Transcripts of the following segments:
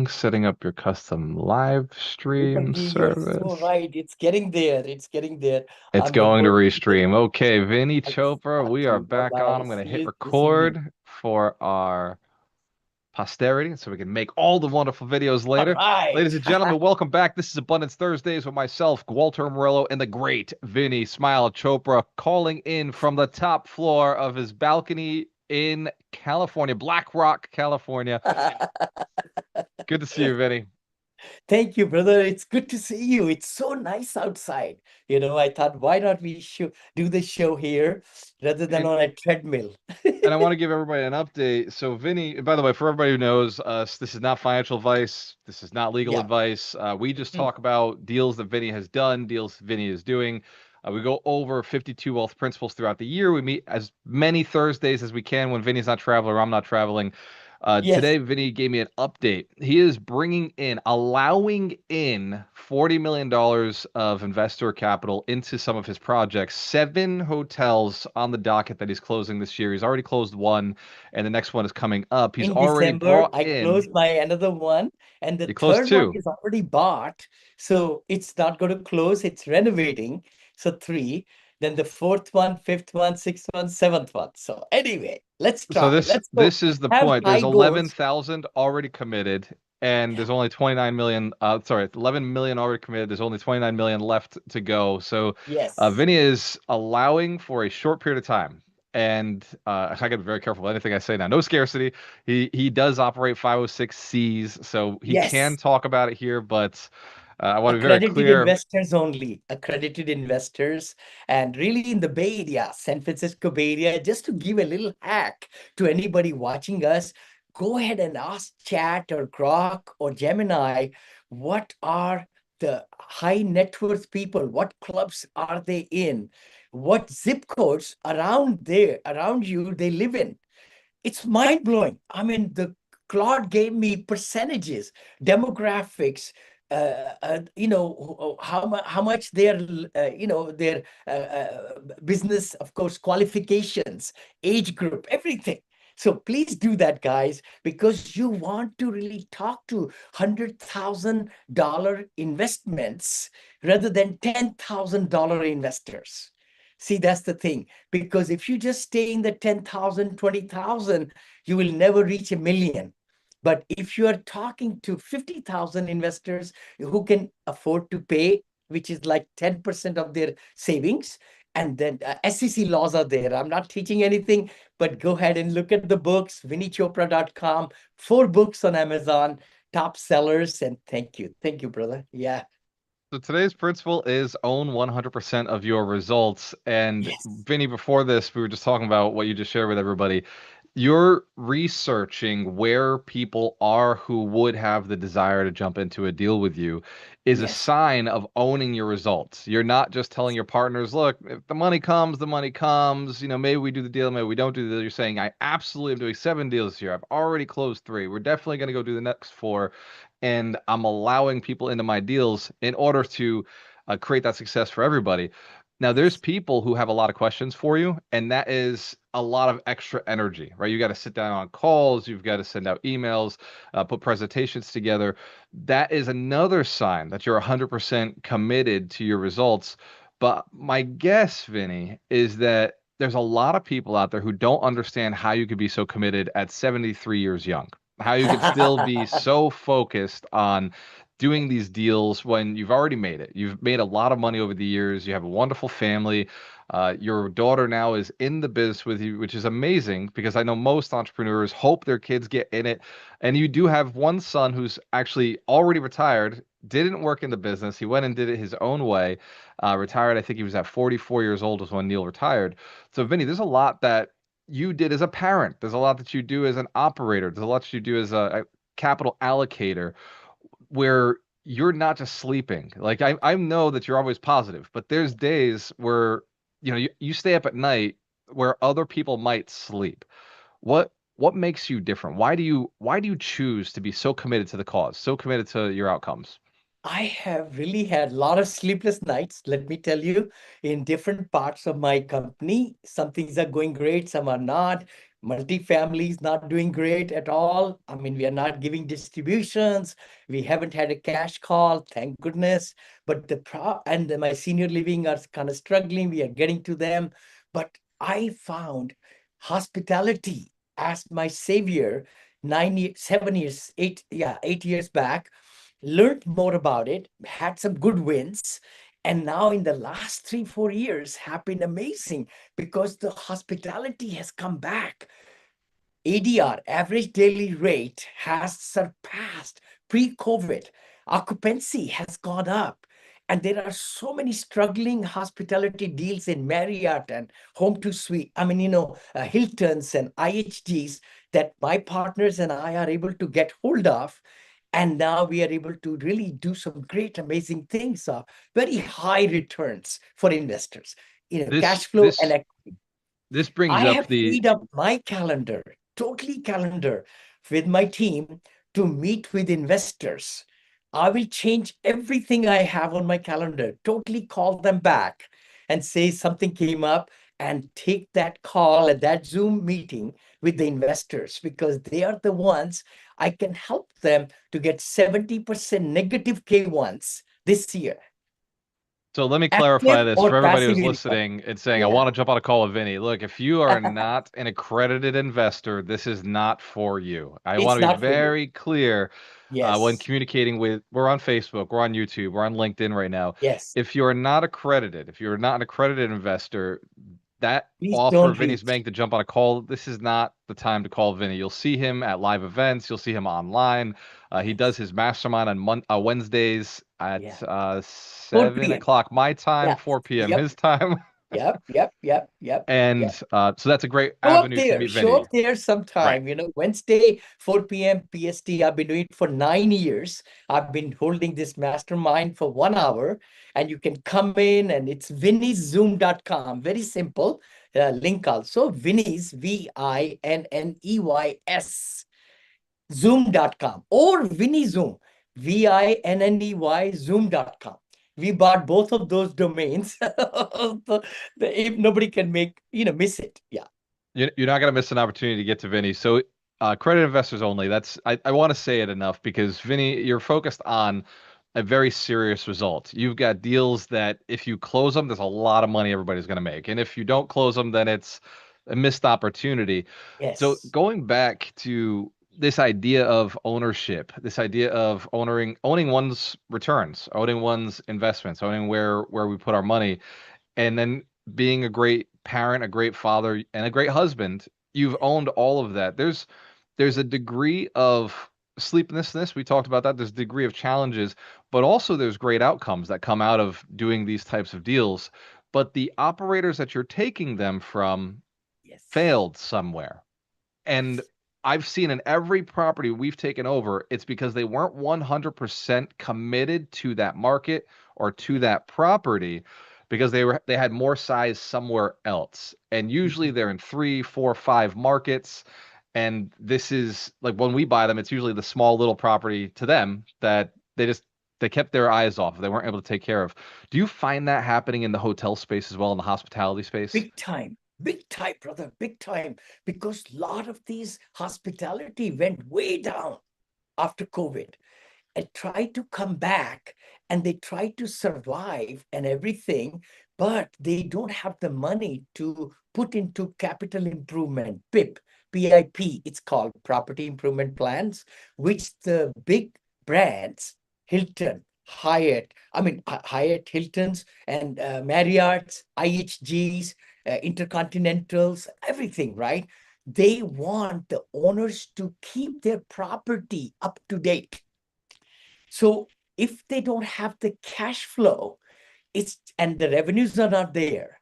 recording, setting up your custom live stream Deepanji, you're so service. right. It's getting there. It's getting there. It's I'm the going to most restream. Okay, Vinny I'll Chopra, talk we to are you. back on. Bye-bye. I'm going to See hit you this evening. record for our posterity so we can make all the wonderful videos All later. right. Ladies and gentlemen, welcome back. This is Abundance Thursdays with myself, Walter Morello, and the great Vinny Smile Chopra calling in from the top floor of his balcony in California, Black Rock, California. Good to see you, Vinny. Thank you, brother. It's good to see you. It's so nice outside. I thought, why not we do the show here rather than And on a treadmill? and I want to give everybody an update. So, Vinny, by the way, for everybody who knows us, this is not financial advice. This is not legal Yeah. advice. We just Mm. talk about deals that Vinny has done, deals Vinny is doing. We go over 52 wealth principles throughout the year. We meet as many Thursdays as we can when Vinny's not traveling or I'm not traveling. Yes. Today, Vinny gave me an update. He is allowing in $40 million of investor capital into some of his projects. 7 hotels on the docket that he's closing this year. He's already closed one, and the next one is coming up. He's In already December, brought I in, closed my another one, and the he closed third one two. is already bought. So it's not going to close, it's renovating. So three, then the fourth one, fifth one, sixth one, seventh one. So anyway, let's So try. this Let's go. this is the Have point. There's high goals. 11,000 already committed, and Yeah. there's only 29 million. Sorry, 11 million already committed. There's only 29 million left to go. So, Yes. Vinny is allowing for a short period of time, and I got to be very careful with anything I say now. No scarcity. He does operate 506 Cs, so he can Yes. talk about it here, but I want to be very Accredited clear. investors only, accredited investors. And really in the Bay Area, San Francisco Bay Area, just to give a little hack to anybody watching us, go ahead and ask Chat or Grok or Gemini, what are the high net worth people? What clubs are they in? What zip codes around there, around you, they live in? It's mind blowing. I mean, the Claude gave me percentages, demographics, how much their, their business, of course, qualifications, age group, everything. So please do that, guys, because you want to really talk to $100,000 investments rather than $10,000 investors. See, that's the thing. Because if you just stay in the 10,000, 20,000, you will never reach a million. But if you are talking to 50,000 investors who can afford to pay, which is like 10% of their savings, and then SEC laws are there. I'm not teaching anything, but go ahead and look at the books, vinnychopra.com, 4 books on Amazon, top sellers. And thank you. Thank you, brother. Yeah. So today's principle is own 100% of your results. And Yes. Vinny, before this, we were just talking about what you just shared with everybody. You're researching where people are who would have the desire to jump into a deal with you is a Yes. sign of owning your results. You're not just telling your partners, look, if the money comes, the money comes. Maybe we do the deal, maybe we don't do the deal. You're saying, I absolutely am doing 7 deals here. I've already closed 3. We're definitely going to go do the next 4. And I'm allowing people into my deals in order to create that success for everybody. Now, there's Yes. people who have a lot of questions for you, and that is a lot of extra energy, right? You got to sit down on calls, you've got to send out emails, put presentations together. That is another sign that you're 100% committed to your results. But my guess, Vinny, is that there's a lot of people out there who don't understand how you could be so committed at 73 years young, how you could still be so focused on doing these deals when you've already made it. You've made a lot of money over the years. You have a wonderful family. Your daughter now is in the biz with you, which is amazing because I know most entrepreneurs hope their kids get in it. And you do have one son who's actually already retired, didn't work in the business. He went and did it his own way. Retired, I think he was at 44 years old was when Neil retired. So, Vinny, there's a lot that you did as a parent. There's a lot that you do as an operator. There's a lot that you do as a capital allocator where you're not just sleeping. Like I know that you're always positive, but there's days where you stay up at night where other people might sleep. What makes you different? Why do you choose to be so committed to the cause, so committed to your outcomes? I have really had a lot of sleepless nights, let me tell you, in different parts of my company. Some things are going great, some are not. Multifamily is not doing great at all. I mean, we are not giving distributions. We haven't had a cash call, thank goodness. But my senior living are kind of struggling. We are getting to them. But I found hospitality as my savior 9 years, 7 years, 8 years back. Learned more about it, had some good wins. And now in the last 3, 4 years have been amazing because the hospitality has come back. ADR, average daily rate, has surpassed pre-COVID. Occupancy has gone up. And there are so many struggling hospitality deals in Marriott and Home to Suite. I mean, Hiltons and IHGs that my partners and I are able to get hold of. And now we are able to really do some great, amazing things of very high returns for investors. This Cash flow and this this brings I up have the freed up my calendar, totally calendar, with my team to meet with investors. I will change everything I have on my calendar, totally call them back and say something came up and take that call at that Zoom meeting with the investors because they are the ones I can help them to get 70% negative K1s this year, So let me active clarify this or for everybody passive who's income. listening and saying, I Yeah, want to jump on a call with Vinny. Look, if you are not an accredited investor, this is not for you. I want it's to be not for you. very clear when Yes, communicating we're on Facebook, we're on YouTube, we're on LinkedIn right now. yes. If you're not accredited, if you're not an accredited investor, that Please offer don't Vinny's reach. making to jump on a call, this is not the time to call Vinny. You'll see him at live events. You'll see him online. He does Yes. his mastermind on Wednesdays at Yeah. 7 4 p.m. o'clock my time, Yeah. 4 p.m. Yep. his time. Yep. Yep. Yep. Yep. And Yep. so that's a great Show up avenue to there. meet Show Vinny. up there Right. sometime. Wednesday, 4 p.m. PST. I've been doing it for 9 years. I've been holding this mastermind for 1 hour, and you can come in, and it's vinnyzoom.com. Very simple. Link also. Vinny's, VINNEYS. Zoom.com or Vinny Zoom, VINNEY Zoom.com. We bought both of those domains. If nobody can miss it. Yeah. You're not going to miss an opportunity to get to Vinny. So, credit investors only. I want to say it enough because Vinny, you're focused on a very serious result. You've got deals that if you close them, there's a lot of money everybody's going to make. And if you don't close them, then it's a missed opportunity. So, Yes. going back to this idea of ownership, this idea of owning one's returns, owning one's investments, owning where we put our money, and then being a great parent, a great father, and a great husband, you've owned all of that. There's a degree of sleeplessness. We talked about that. There's a degree of challenges, but also there's great outcomes that come out of doing these types of deals. But the operators that you're taking them from Yes. failed somewhere. And I've seen in every property we've taken over, it's because they weren't 100% committed to that market or to Yeah. that property because they had more size somewhere else. And usually Mhm. they're in 3, 4, 5 markets. And this is like when we buy them, it's usually the small little property to them that they kept their eyes off. They weren't able to take care of. Do you find that happening in the hotel space as well, in the hospitality space? Big time, brother, big time. Because a lot of these hospitality went way down after COVID. And try to come back and they try to survive and everything, but they don't have the money to put into capital improvement, PIP, it's called property improvement plans, which the big brands, Hilton, Hyatt, Hyatt, Hiltons, and Marriott's, IHGs, Intercontinentals, everything, right? They want the owners to keep their property up to date. So if they don't have the cash flow, and the revenues are not there,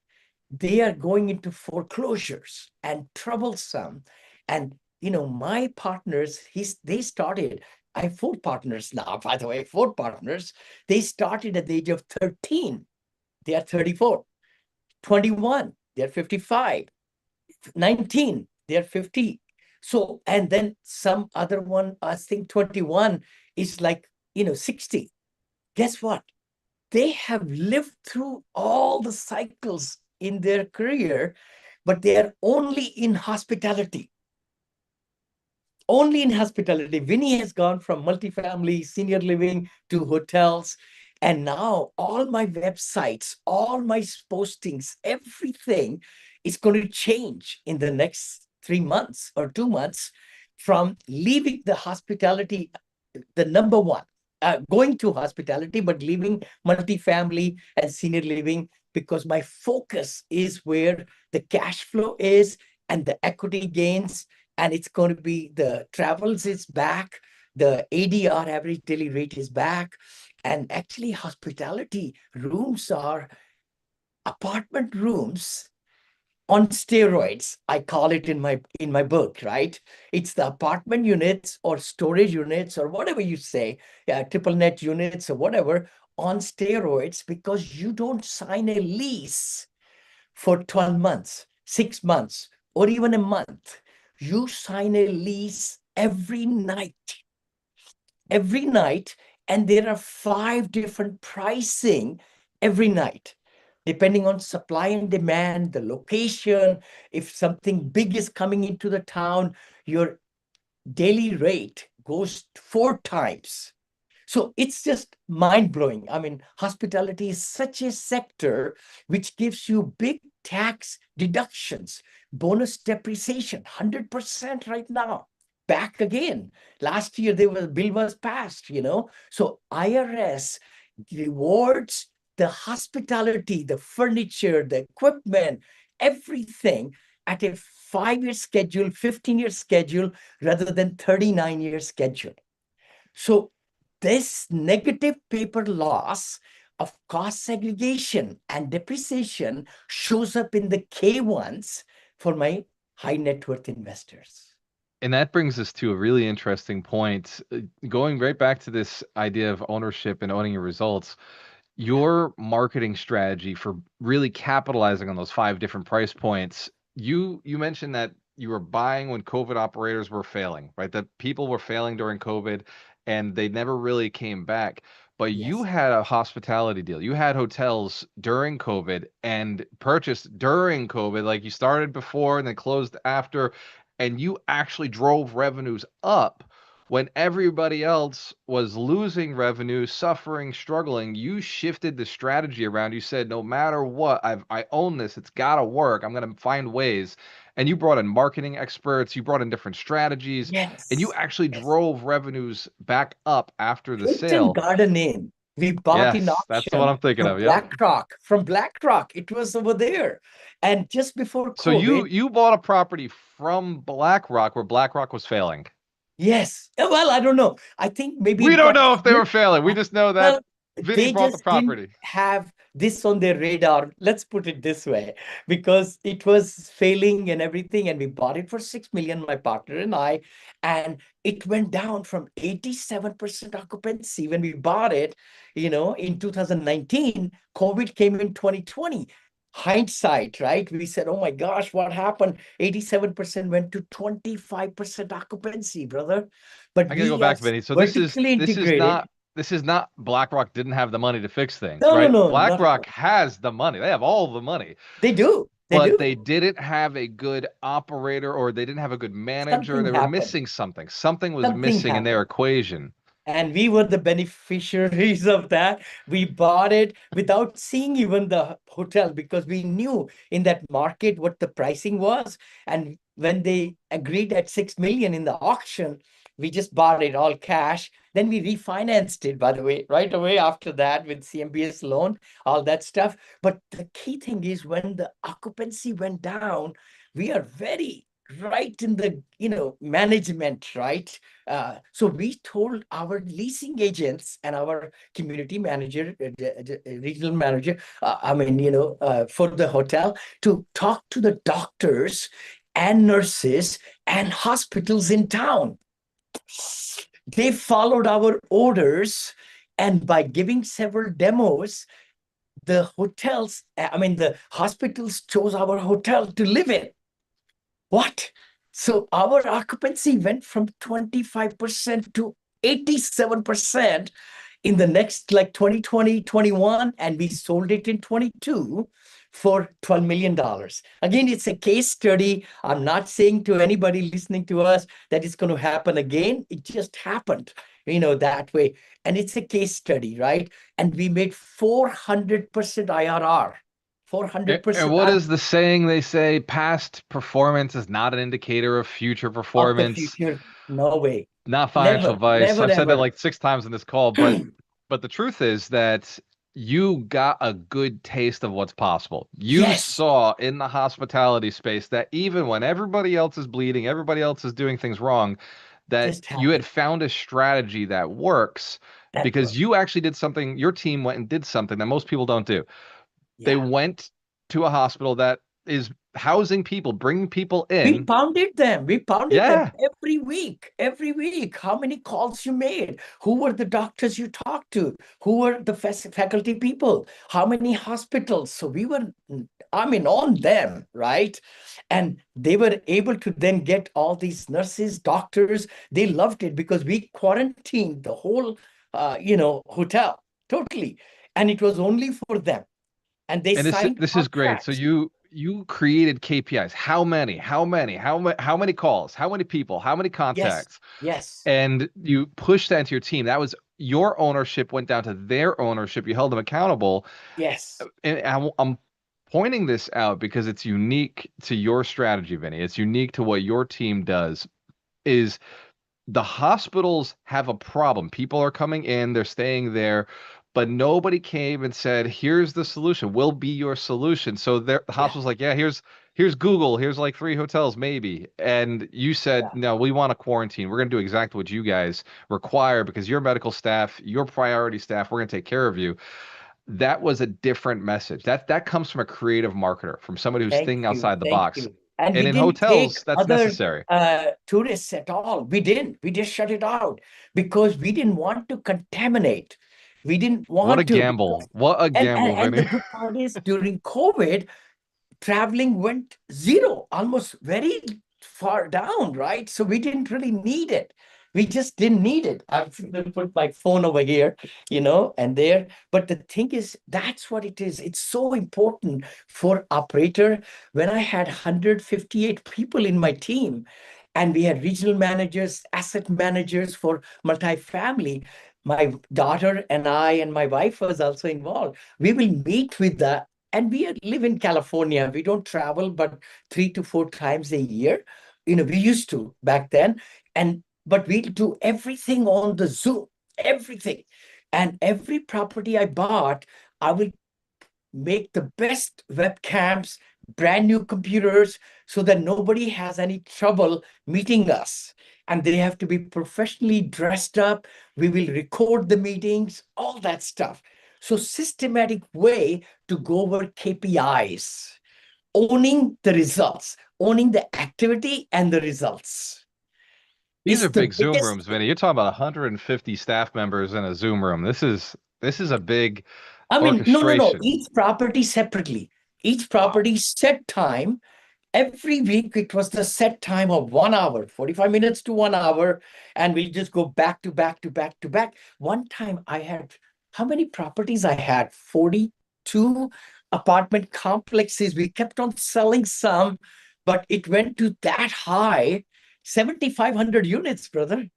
they are going into foreclosures and troublesome. And my partners, they started. I have 4 partners now, by the way, 4 partners. They started at the age of 13. They are 34, 21, they're 55, 19, they're 50. So, and then some other one, I think 21 is like, 60. Guess what? They have lived through all the cycles in their career, but they are only in hospitality. Only in hospitality. Vinny has gone from multifamily, senior living to hotels. And now all my websites, all my postings, everything is going to change in the next 3 months or 2 months from leaving the hospitality, the number one, going to hospitality, but leaving multifamily and senior living because my focus is where the cash flow is and the equity gains, and it's going to be the travels is back, the ADR, average daily rate, is back, and actually hospitality rooms are apartment rooms on steroids. I call it in my book, right? It's the apartment units or storage units or whatever you say, yeah, triple net units or whatever, on steroids, because you don't sign a lease for 12 months, 6 months, or even a month. You sign a lease every night, and there are 5 different pricing every night, depending on supply and demand, the location. If something big is coming into the town, your daily rate goes 4 times. So it's just mind blowing. I mean, hospitality is such a sector which gives you big tax deductions, bonus depreciation, 100% right now. Back again. Last year, there was bill was passed. So IRS rewards the hospitality, the furniture, the equipment, everything at a 5-year schedule, 15-year schedule, rather than 39-year schedule. So this negative paper loss of cost segregation and depreciation shows up in the K1s for my high net worth investors. And that brings us to a really interesting point. Going right back to this idea of ownership and owning your results, your marketing strategy for really capitalizing on those 5 different price points. You mentioned that you were buying when COVID operators were failing, right? That people were failing during COVID and they never really came back. But you Yes. had a hospitality deal. You had hotels during COVID and purchased during COVID, like you started before and then closed after, and you actually drove revenues up when everybody else was losing revenue, suffering, struggling. You shifted the strategy around. You said, no matter what, I own this. It's got to work. I'm going to find ways. And you brought in marketing experts. You brought in different strategies, and you Yes. actually Yes. drove revenues back up after the Hilton sale. Garden Inn, we bought in Yes, that's what auction I'm thinking from of. Yep. BlackRock. From BlackRock, it was over there. And just before So you COVID, you bought a property from BlackRock where BlackRock was failing. yes. Well, I don't know. I think maybe We it don't got know if they were split. failing. We just know that Well, Vinny they bought the just didn't property. have this on their radar. Let's put it this way, because it was failing and everything. And we bought it for 6 million, my partner and I. And it went down from 87% occupancy when we bought it, in 2019. COVID came in 2020. Hindsight, right? We said, oh my gosh, what happened? 87% went to 25% occupancy, brother. But I gotta go we are back, Vinny. So this is vertically this is integrated. not this is not BlackRock didn't have the money to fix things, No, no, right? no, not at BlackRock all. has the money. They have all the money, They do. They but do. they didn't have a good operator or they didn't have a good manager. Something They were happened. missing something. Something was Something missing in their happened. equation. And we were the beneficiaries of that. We bought it without seeing even the hotel because we knew in that market what the pricing was. And when they agreed at 6 million in the auction, we just bought it all cash. Then we refinanced it, by the way, right away after that with CMBS loan, all that stuff. But the key thing is when the occupancy went down, we are very right in the management, right? So we told our leasing agents and our community manager, regional manager, for the hotel to talk to the doctors and nurses and hospitals in town. They followed our orders, and by giving several demos, the hospitals chose our hotel to live in. What? So our occupancy went from 25% to 87% in the next like 2020, 21, and we sold it in 22 for $12 million. Again, it's a case study. I'm not saying to anybody listening to us that it's going to happen again. It just happened, that way. And it's a case study, right? And we made 400% IRR. And 400% what is the saying they say? Past performance is not an indicator of future of the performance. future. No way. Not financial Never, advice. never, I've said that ever. like 6 times in this call, but the truth is that you got a good taste of what's possible. You Yes, saw in the hospitality space that even when everybody else is bleeding, everybody else is doing things wrong, that just you had happened. found a strategy that works That because worked. you actually did something, your team went and did something that most people don't do. They Yeah. went to a hospital that is housing people, bringing people We in. pounded them. We pounded them Yeah. every week. Every week. How many calls you made? Who were the doctors you talked to? Who were the faculty people? How many hospitals? So we were, I mean, on them, right? And they were able to then get all these nurses, doctors. They loved it because we quarantined the whole, hotel totally, and it was only for them. And they And this signed this is great. So contracts. you created KPIs. How many calls? How many people? How many Yes, contacts? yes, And you pushed that into your team. That was your ownership went down to their ownership. You held them accountable. yes. And I'm pointing this out because it's unique to your strategy, Vinny. It's unique to what your team does. Is the hospitals have a problem. People are coming in, they're staying there, but nobody came and said, "Here's the solution. We'll be your solution." So the Yeah, hospital's like, "Yeah, here's Google. Here's like 3 hotels, maybe." And you said, yeah. "No, we want a quarantine. We're going to do exactly what you guys require because your medical staff, your priority staff, we're going to take care of you." That was a different message. That comes from a creative marketer, from somebody who's Thank thinking you. outside the Thank box. you. And we And in didn't take hotels, that's other necessary. tourists at all. We didn't. We just shut it out because we didn't want to contaminate. We didn't What a want to because gamble. What a and, and, gamble, and the Vinny. good part is during COVID, traveling went zero, almost very far down, right? So we didn't really need it. We just didn't need it. I've put my phone over here, and there. But the thing is, that's what it is. It's so important for operator. When I had 158 people in my team, and we had regional managers, asset managers for multifamily. My daughter and I and my wife was also involved. We will meet with the and live in California. We don't travel, but 3 to 4 times a year. We used to back then. But we do everything on the Zoom, everything. And every property I bought, I will make the best webcams, brand new computers, so that nobody has any trouble meeting us. And they have to be professionally dressed up. We will record the meetings, all that stuff. So systematic way to go over KPIs, owning the results, owning the activity and the results These is are the big Zoom biggest. rooms, Vinny. You're talking about 150 staff members in a Zoom room. This is a big I mean, no, no, no. orchestration. Each property separately. Each Wow. property set time. Every week it was the set time of 1 hour, 45 minutes to 1 hour, and we'll just go back to back to back to back. One time I had how many properties I had? 42 apartment complexes. We kept on selling some, but it went to that high, 7,500 units, brother.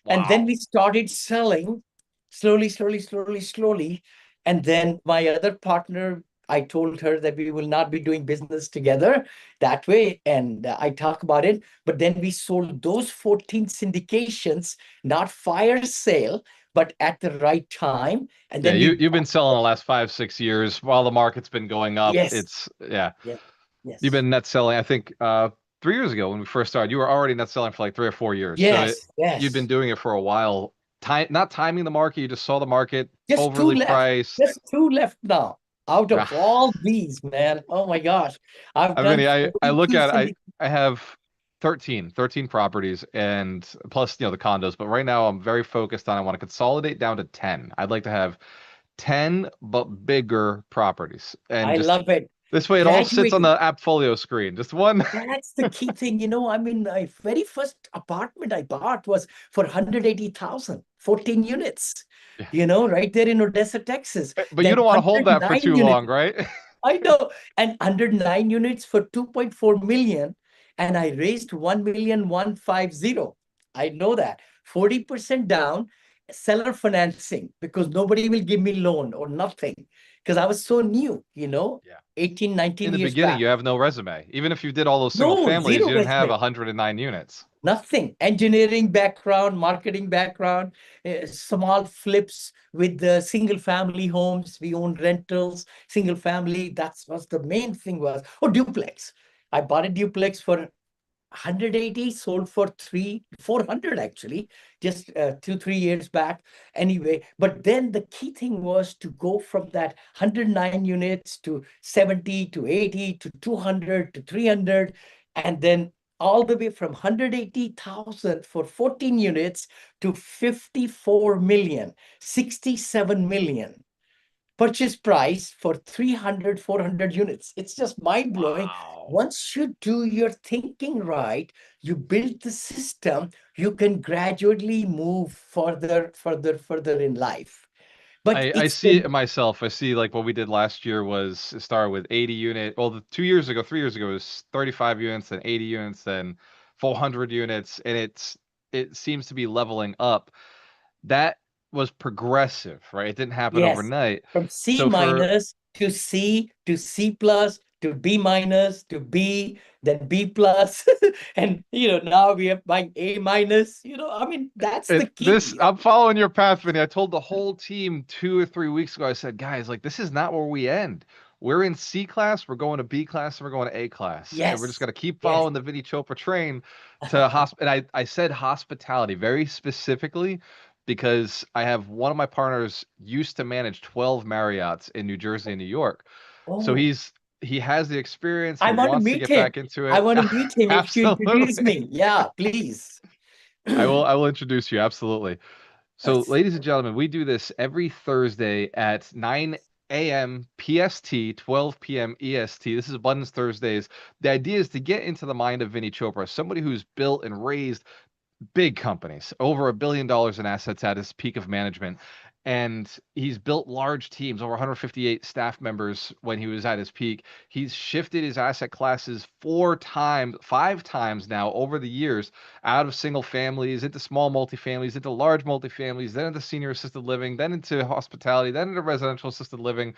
And then Wow. we started selling slowly, slowly, slowly, slowly. And then my other partner, I told her that we will not be doing business together that way. And I talk about it. But then we sold those 14 syndications, not fire sale, but at the right time. And Yeah, then we you've been bought. selling the last 5, 6 years while the market's been going up. Yes, It's yeah. yes, You've yes, been net selling, I think 3 years ago when we first started, you were already net selling for like 3 or 4 years. So yes, you've been yes. doing it for a while. Not timing the market, you just saw the market Just two overly left. priced. Just two left now. Out of all these, man. Oh my gosh. I've I mean, done I look 42 at it, syndications. I have 13 properties and plus, the condos, but right now I'm very focused on I want to consolidate down to 10. I'd like to have 10 but bigger properties. And I just love it. this way it all sits on Graduating. the Appfolio screen. Just one. That's the key thing. I mean, my very first apartment I bought was for 180,000, 14 units. Yeah. right there in Odessa, Texas. But you Then don't want to hold that for 109 too units. long, right? I know. And 109 units for 2.4 million. And I raised 1,150,000. I know that. 40% down, seller financing, because nobody will give me loan or nothing. Because I was so new, Yeah. 18, In 19 the years beginning, back. you have no resume. Even if you did all those single No, families, zero you didn't have resume. 109 units. Nothing. Engineering background, marketing background, small flips with the single family homes. We own rentals, single family. That's what the main thing was. Oh, duplex. I bought a duplex for 180, sold for 400 actually, just 2, 3 years back. Anyway, but then the key thing was to go from that 109 units to 70 to 80 to 200 to 300, and then all the way from 180,000 for 14 units to 54 million, 67 million purchase price for 300, 400 units. It's just mind blowing. Wow. Once you do your thinking right, you build the system, you can gradually move further, further, further in life. But I it's see the, it myself. I see like what we did last year was it started with 80 unit. Well, 2 years ago, 3 years ago, it was 35 units, then 80 units, then 400 units, and it seems to be leveling up. That was progressive, right? It didn't happen yes, overnight. from C So for minus to C plus to B minus to B, then B plus. And, now we are buying A minus, I mean, that's the And key. this, I'm following your path, Vinny. I told the whole team 2 or 3 weeks ago, I said, guys, like, this is not where we end. We're in C class, we're going to B class, and we're going to A class. And we're just Yes, going to keep yes. following the Vinny Chopra train to and I said hospitality very specifically because I have one of my partners used to manage 12 Marriotts in New Jersey and New York. So Oh, he has the experience, he I want to wants to meet get him. back into I it. want to meet him if you introduce Absolutely. me. Yeah, please. I will introduce you, absolutely. So, That's ladies and gentlemen, we do this every Thursday at 9 a.m. PST, 12 p.m. EST. This is Abundance Thursdays. The idea is to get into the mind of Vinny Chopra, somebody who's built and raised big companies, over $1 billion in assets at his peak of management. And he's built large teams, over 158 staff members when he was at his peak. He's shifted his asset classes 4 times, 5 times now over the years, out of single families into small multifamilies, into large multifamilies, then into senior assisted living, then into hospitality, then into residential assisted living,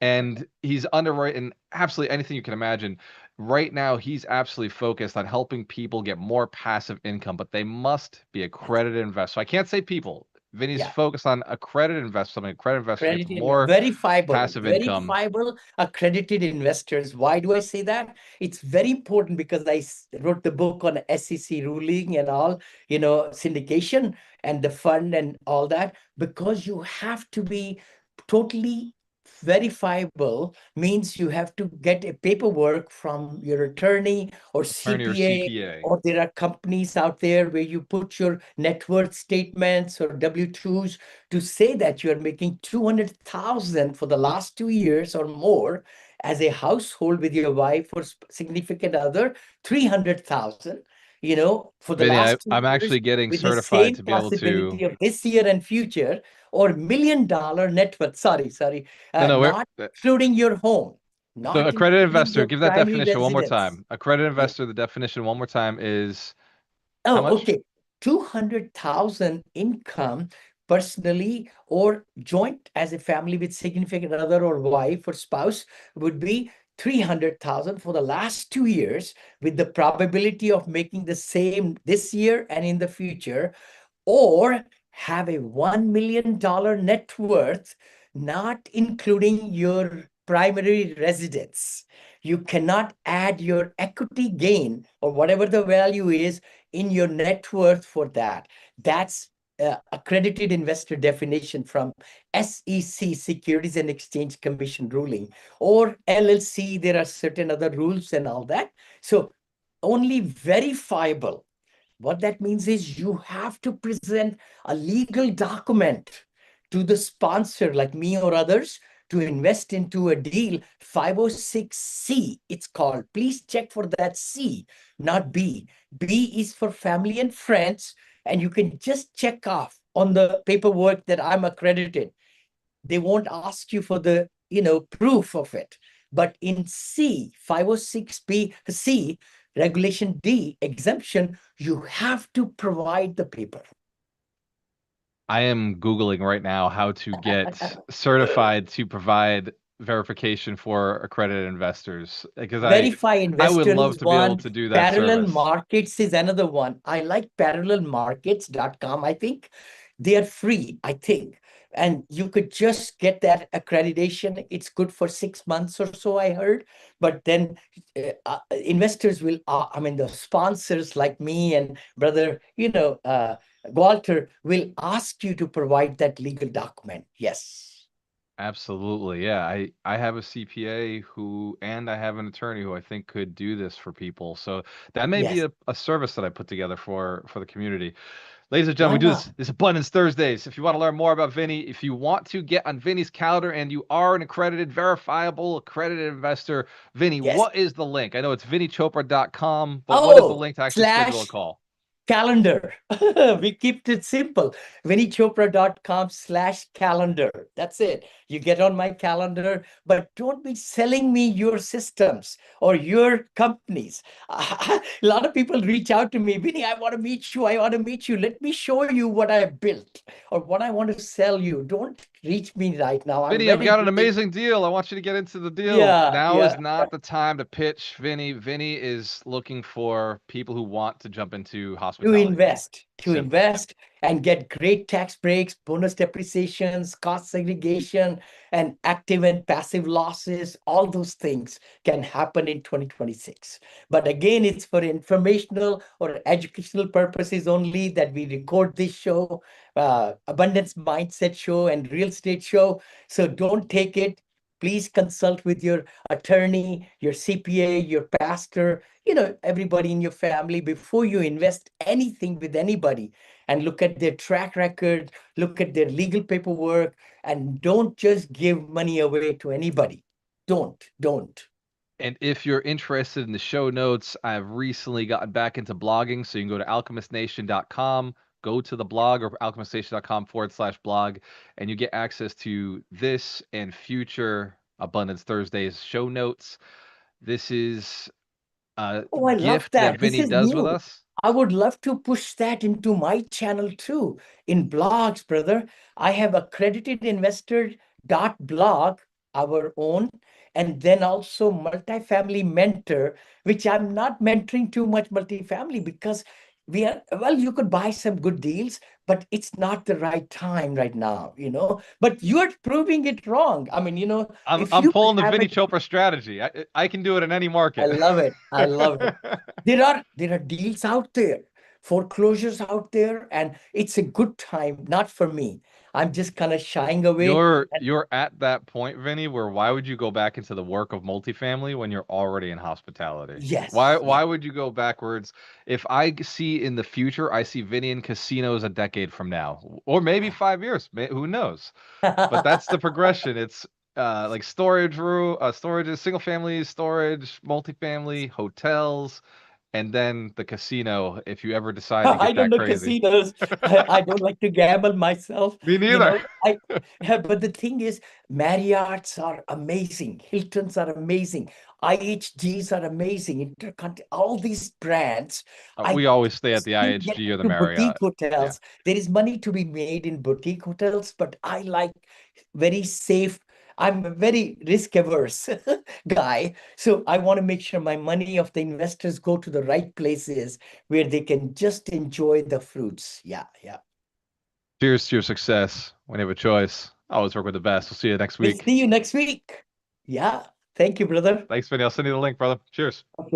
and he's underwriting absolutely anything you can imagine. Right now, he's absolutely focused on helping people get more passive income, but they must be accredited investors. So I can't say people. Vinny's yeah. focused on accredited investors. Something accredited investor gets Accredited, more verifiable, passive income. verifiable accredited investors. Why do I say that? It's very important because I wrote the book on SEC ruling and all, syndication and the fund and all that, because you have to be totally verifiable, means you have to get a paperwork from your attorney or Attorney or CPA, CPA. or there are companies out there where you put your net worth statements or W-2s to say that you are making 200,000 for the last 2 years or more as a household with your wife or significant other, 300,000, for the Vinny, last two I'm years actually getting with the certified same to be able possibility to. of this year and future, or $1 million net worth. Sorry, No, no, not including your home, the not accredited including investor. your Give that primary definition one more residence. time. Accredited Yeah. investor. The definition one more time is how Oh, much? okay. 200,000 income personally or joint as a family with significant other or wife or spouse would be 300,000 for the last 2 years, with the probability of making the same this year and in the future, or have a $1 million net worth, not including your primary residence. You cannot add your equity gain or whatever the value is in your net worth for that. That's accredited investor definition from SEC, Securities and Exchange Commission ruling, or LLC. There are certain other rules and all that. So only verifiable. What that means is you have to present a legal document to the sponsor, like me or others, to invest into a deal. 506C, it's called. Please check for that C, not B. B is for family and friends, and you can just check off on the paperwork that I'm accredited. They won't ask you for the, proof of it. But in C, 506B, C, Regulation D, exemption, you have to provide the paper. I am Googling right now how to get certified to provide verification for accredited investors because Verify I would Investor love is to be able one. to do that Parallel service. Markets is another one. I like parallelmarkets.com. I think they are free, I think. And you could just get that accreditation. It's good for 6 months or so, I heard. But then investors will, I mean, the sponsors like me and brother, Walter will ask you to provide that legal document. Yes. Absolutely. Yeah. I have a CPA who and I have an attorney who I think could do this for people. So that may be Yes. a service that I put together for the community. Ladies and gentlemen, Why we do not? this Abundance Thursdays. If you want to learn more about Vinny, if you want to get on Vinny's calendar and you are an accredited, verifiable, accredited investor, Vinny, Yes. what is the link? I know it's vinnychopra.com, but what is the Oh, link to actually schedule a slash call? calendar. We kept it simple. vinnychopra.com/calendar. That's it. You get on my calendar, but don't be selling me your systems or your companies. A lot of people reach out to me, Vinny, I want to meet you. I want to meet you. Let me show you what I built or what I want to sell you. Don't reach me right now. I'm Vinny, I've very got an busy. amazing deal. I want you to get into the deal. Yeah, Now is yeah. not the time to pitch Vinny. Vinny is looking for people who want to jump into to hospitality. invest to Simple. invest and get great tax breaks, bonus depreciations, cost segregation, and active and passive losses. All those things can happen in 2026. But again, it's for informational or educational purposes only that we record this show, abundance mindset show and real estate show. So don't take it. Please consult with your attorney, your CPA, your pastor, everybody in your family before you invest anything with anybody, and look at their track record, look at their legal paperwork, and don't just give money away to anybody. Don't. And if you're interested in the show notes, I've recently gotten back into blogging. So you can go to alchemistnation.com, go to the blog or alchemistnation.com/blog, and you get access to this and future Abundance Thursdays show notes. This is a Oh, I love gift that that. This Vinny is does with new. us. I would love to push that into my channel too. In blogs, brother, I have accredited investor dot blog, our own, and then also multifamily mentor, which I'm not mentoring too much multifamily because well, you could buy some good deals, but it's not the right time right now. But you're proving it wrong. I mean, I'm if I'm you pulling the have Vinny it, Chopra strategy. I can do it in any I market. love it. I love it. There are deals out there, foreclosures out there, and it's a good time, not for me. I'm just kind of shying away. And You're at that point, Vinny, where why would you go back into the work of multifamily when you're already in hospitality? Why yes, why yes. would you go backwards? If I see in the future, I see Vinny in casinos a decade from now, or maybe 5 years, who knows? But that's the progression. It's like storage room, storage is single family storage, multifamily, hotels, and then the casino if you ever decide to I get don't that know crazy. casinos. I don't like to gamble myself. Me You neither. know, I but the thing is, Marriott's are amazing, Hilton's are amazing, IHGs are amazing, Intercontinental, all these brands. I We always stay at the still get IHG or the into boutique Marriott. Yeah. hotels. There is money to be made in boutique hotels, but I like very safe. I'm a very risk averse guy. So I want to make sure my money of the investors go to the right places where they can just enjoy the fruits. Yeah, yeah. Cheers to your success. When you have a choice, always work with the best. We'll see you next We'll week. see you next week. Yeah. Thank you, brother. Thanks, Vinny. I'll send you the link, brother. Cheers. Okay.